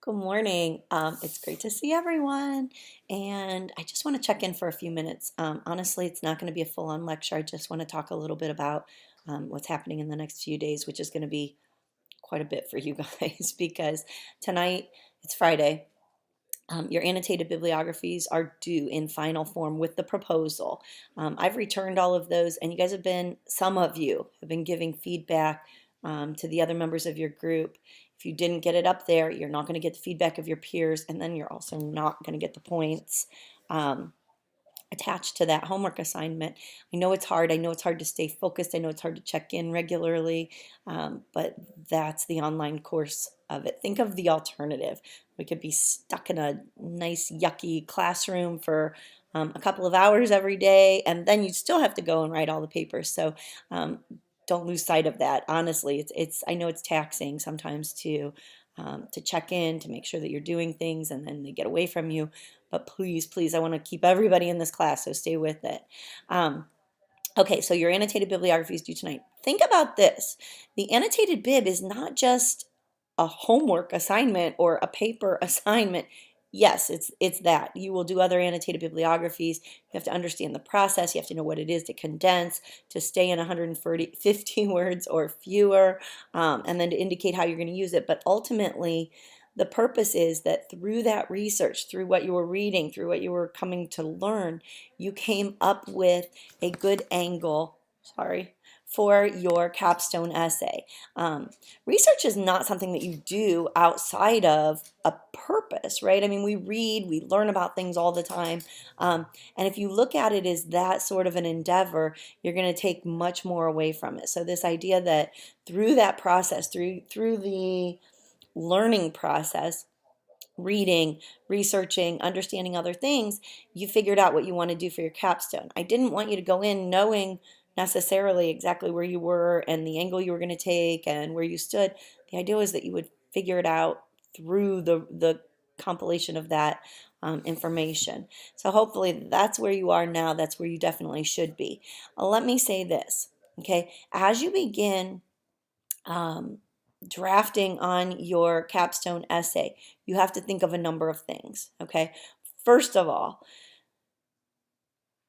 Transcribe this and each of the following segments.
Good morning. It's great to see everyone. And I just want to check in for a few minutes. Honestly, it's not going to be a full-on lecture. I just want to talk a little bit about what's happening in the next few days, which is going to be quite a bit for you guys because tonight, it's Friday. Your annotated bibliographies are due in final form with the proposal. I've returned all of those, and you guys have been, some of you have been giving feedback to the other members of your group. If you didn't get it up there, you're not going to get the feedback of your peers, and then you're also not going to get the points attached to that homework assignment. I know it's hard. I know it's hard to stay focused. I know it's hard to check in regularly, but that's the online course of it. Think of the alternative. We could be stuck in a nice, yucky classroom for a couple of hours every day, and then you still have to go and write all the papers. So don't lose sight of that. Honestly, it's I know it's taxing sometimes to check in, to make sure that you're doing things, and then they get away from you. But please, please, I want to keep everybody in this class, so stay with it. Okay, so your annotated bibliography is due tonight. Think about this. The annotated bib is not just a homework assignment or a paper assignment. Yes, it's that. You will do other annotated bibliographies. You have to understand the process. You have to know what it is to condense, to stay in 150 words or fewer, and then to indicate how you're going to use it. But ultimately, the purpose is that through that research, through what you were reading, through what you were coming to learn, you came up with a good angle, for your capstone essay. Research is not something that you do outside of a purpose, right? I mean, we read, we learn about things all the time. And if you look at it as that sort of an endeavor, you're going to take much more away from it. So this idea that through that process, through the learning process, reading, researching, understanding other things, you figured out what you want to do for your capstone. I didn't want you to go in knowing necessarily exactly where you were and the angle you were going to take and where you stood. The idea was that you would figure it out through the compilation of that information. So hopefully that's where you are now. That's where you definitely should be. Let me say this, okay? As you begin drafting on your capstone essay, you have to think of a number of things, okay? First of all,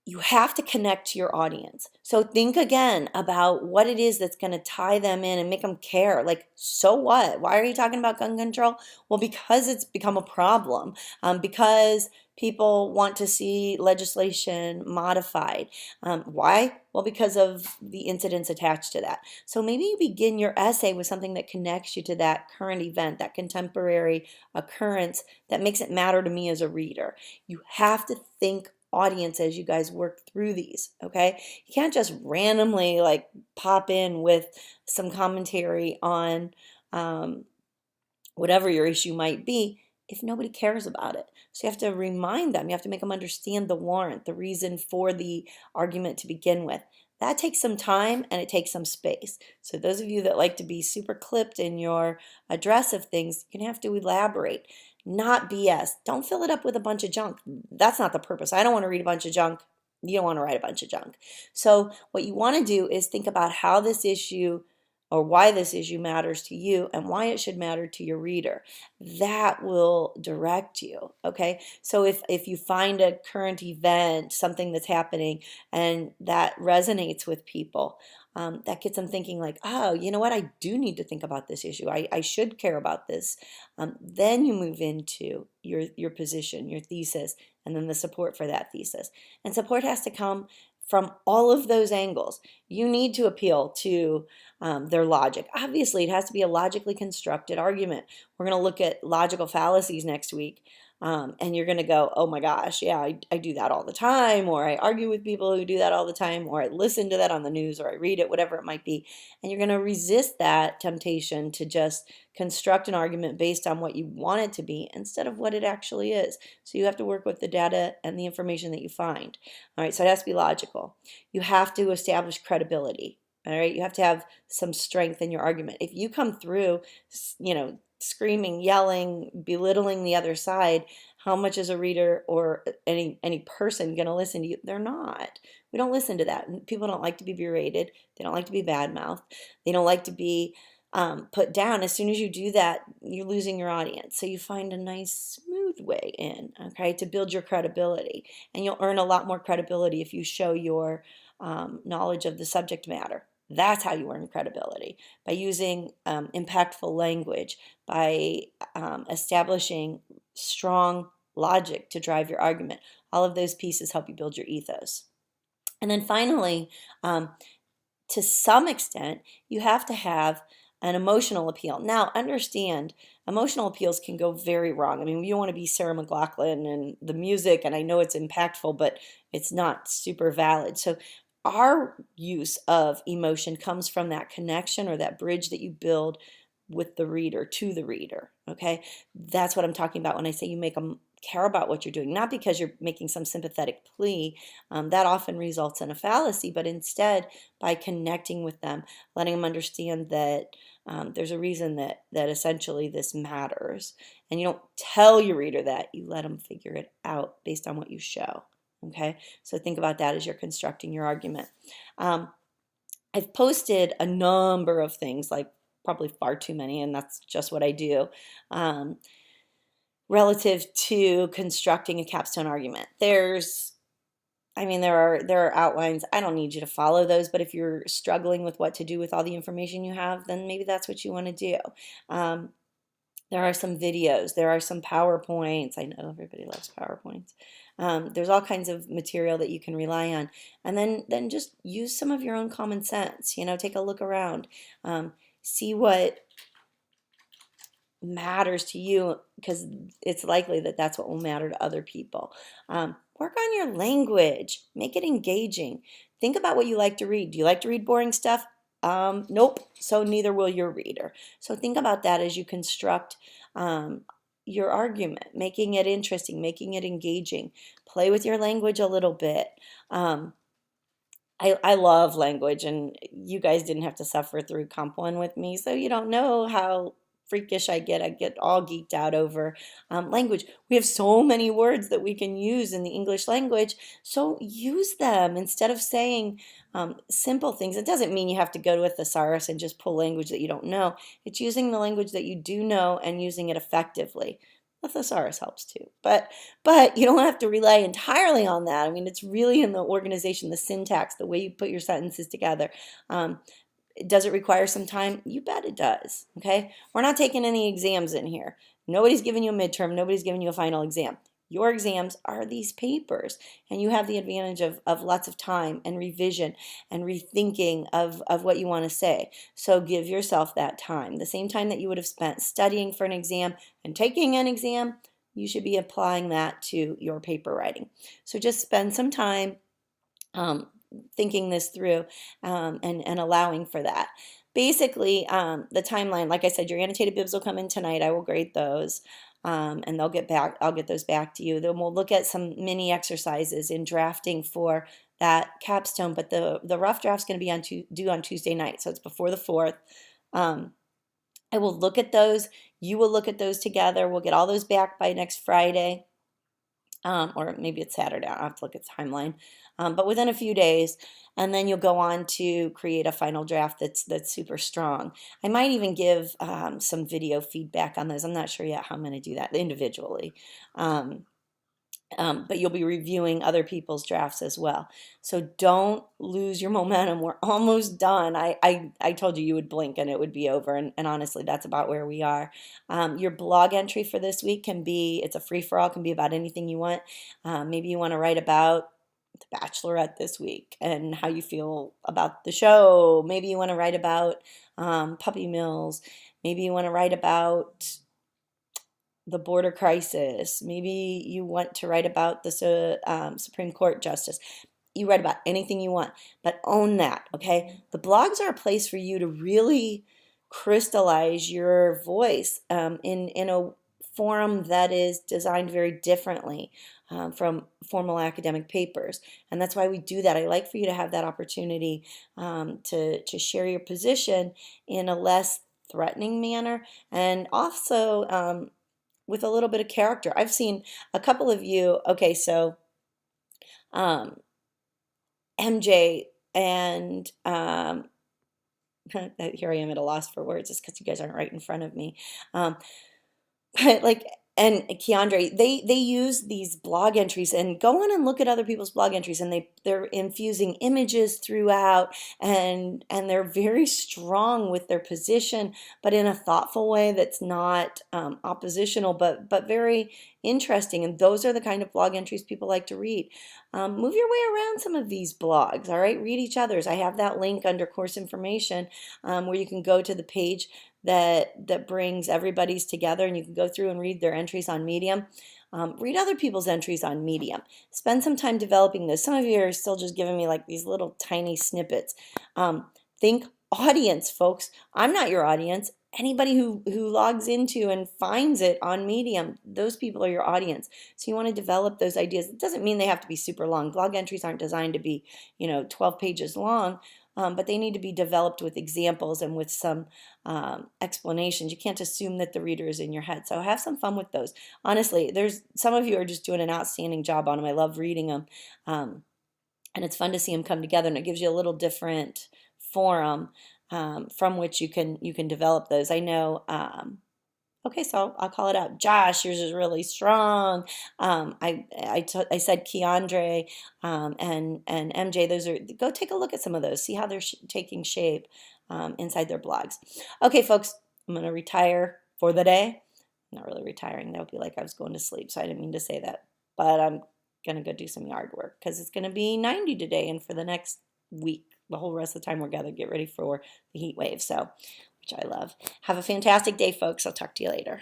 you have to connect to your audience. So think again about what it is that's going to tie them in and make them care. Like, so what? Why are you talking about gun control? Well, because it's become a problem, because people want to see legislation modified. Why? Well, because of the incidents attached to that. So maybe you begin your essay with something that connects you to that current event, that contemporary occurrence that makes it matter to me as a reader. You have to think audience as you guys work through these, okay? You can't just randomly like pop in with some commentary on whatever your issue might be if nobody cares about it. So you have to remind them, you have to make them understand the warrant, the reason for the argument to begin with. That takes some time and it takes some space. So those of you that like to be super clipped in your address of things, you're gonna have to elaborate. Not BS. Don't fill it up with a bunch of junk. That's not the purpose. I don't want to read a bunch of junk. You don't want to write a bunch of junk. So what you want to do is think about how this issue or why this issue matters to you and why it should matter to your reader. That will direct you, okay? So if you find a current event, something that's happening, and that resonates with people, that gets them thinking like, oh, you know what? I do need to think about this issue. I should care about this. Then you move into your position, your thesis, and then the support for that thesis. And support has to come from all of those angles. You need to appeal to their logic. Obviously, it has to be a logically constructed argument. We're going to look at logical fallacies next week. And you're going to go, oh my gosh, yeah, I do that all the time, or I argue with people who do that all the time, or I listen to that on the news, or I read it, whatever it might be. And you're going to resist that temptation to just construct an argument based on what you want it to be instead of what it actually is. So you have to work with the data and the information that you find. All right, so it has to be logical. You have to establish credibility. All right, you have to have some strength in your argument. If you come through, screaming, yelling, belittling the other side, how much is a reader or any person going to listen to you? They're not. We don't listen to that. People don't like to be berated. They don't like to be badmouthed. They don't like to be put down, as soon as you do that, you're losing your audience. So you find a nice, smooth way in, okay, to build your credibility. And you'll earn a lot more credibility if you show your knowledge of the subject matter. That's how you earn credibility, by using impactful language, by establishing strong logic to drive your argument. All of those pieces help you build your ethos. And then finally, to some extent, you have to have an emotional appeal. Now, understand, emotional appeals can go very wrong. I mean, you don't want to be Sarah McLachlan and the music, and I know it's impactful, but it's not super valid. So our use of emotion comes from that connection or that bridge that you build with the reader, to the reader, okay? That's what I'm talking about when I say you make them care about what you're doing, not because you're making some sympathetic plea. That often results in a fallacy, but instead by connecting with them, letting them understand that there's a reason that essentially this matters. And you don't tell your reader that, you let them figure it out based on what you show. Okay, so think about that as you're constructing your argument. I've posted a number of things, like probably far too many, and that's just what I do, relative to constructing a capstone argument. There are outlines. I don't need you to follow those, but if you're struggling with what to do with all the information you have, then maybe that's what you want to do. There are some videos. There are some PowerPoints. I know everybody loves PowerPoints. There's all kinds of material that you can rely on. And then just use some of your own common sense. Take a look around. See what matters to you, because it's likely that that's what will matter to other people. Work on your language. Make it engaging. Think about what you like to read. Do you like to read boring stuff? Nope. So neither will your reader. So think about that as you construct your argument, making it interesting, making it engaging. Play with your language a little bit. I love language, and you guys didn't have to suffer through Comp 1 with me, so you don't know how freakish I get. I get all geeked out over language. We have so many words that we can use in the English language, so use them instead of saying simple things. It doesn't mean you have to go to a thesaurus and just pull language that you don't know. It's using the language that you do know and using it effectively. The thesaurus helps too, but you don't have to rely entirely on that. I mean, it's really in the organization, the syntax, the way you put your sentences together. Does it require some time? You bet it does, okay? We're not taking any exams in here. Nobody's giving you a midterm. Nobody's giving you a final exam. Your exams are these papers, and you have the advantage of lots of time and revision and rethinking of what you want to say. So give yourself that time. The same time that you would have spent studying for an exam and taking an exam, you should be applying that to your paper writing. So just spend some time thinking this through and allowing for that. Basically, the timeline, like I said, your annotated bibs will come in tonight. I will grade those, and I'll get those back to you. Then we'll look at some mini exercises in drafting for that capstone, but the rough draft's going to be due on Tuesday night, so it's before the 4th. I will look at those. You will look at those together. We'll get all those back by next Friday. Or maybe it's Saturday. I'll have to look at the timeline. But within a few days, and then you'll go on to create a final draft that's super strong. I might even give some video feedback on those. I'm not sure yet how I'm going to do that individually. But you'll be reviewing other people's drafts as well. So don't lose your momentum. We're almost done. I told you would blink and it would be over. And honestly, that's about where we are. Your blog entry for this week it's a free-for-all, can be about anything you want. Maybe you want to write about The Bachelorette this week and how you feel about the show. Maybe you want to write about puppy mills. Maybe you want to write about the border crisis. Maybe you want to write about the Supreme Court justice. You write about anything you want, but own that, okay? The blogs are a place for you to really crystallize your voice in a forum that is designed very differently from formal academic papers. And that's why we do that. I like for you to have that opportunity to share your position in a less threatening manner, and also with a little bit of character. I've seen a couple of you, okay, so MJ and Here I am at a loss for words. It's because you guys aren't right in front of me. Um, like and Keandre, they use these blog entries and go on and look at other people's blog entries, and they're infusing images throughout, and they're very strong with their position, but in a thoughtful way that's not oppositional, but very interesting. And those are the kind of blog entries people like to read. Move your way around some of these blogs, all right? Read each other's. I have that link under course information where you can go to the page that brings everybody's together, and you can go through and read their entries on Medium. Read other people's entries on Medium. Spend some time developing those. Some of you are still just giving me like these little tiny snippets. Think audience, folks. I'm not your audience. Anybody who logs into and finds it on Medium, those people are your audience. So you want to develop those ideas. It doesn't mean they have to be super long. Blog entries aren't designed to be, 12 pages long. But they need to be developed with examples and with some explanations. You can't assume that the reader is in your head. So have some fun with those. Honestly, there's some of you are just doing an outstanding job on them. I love reading them. And it's fun to see them come together, and it gives you a little different forum from which you can develop those. I know. Okay, so I'll call it out. Josh, yours is really strong. I said Keandre and MJ. Those are, go take a look at some of those. See how they're taking shape inside their blogs. Okay, folks, I'm gonna retire for the day. I'm not really retiring. That would be like I was going to sleep, so I didn't mean to say that. But I'm gonna go do some yard work because it's gonna be 90 today, and for the next week, the whole rest of the time, we're gonna get ready for the heat wave. So, which I love. Have a fantastic day, folks. I'll talk to you later.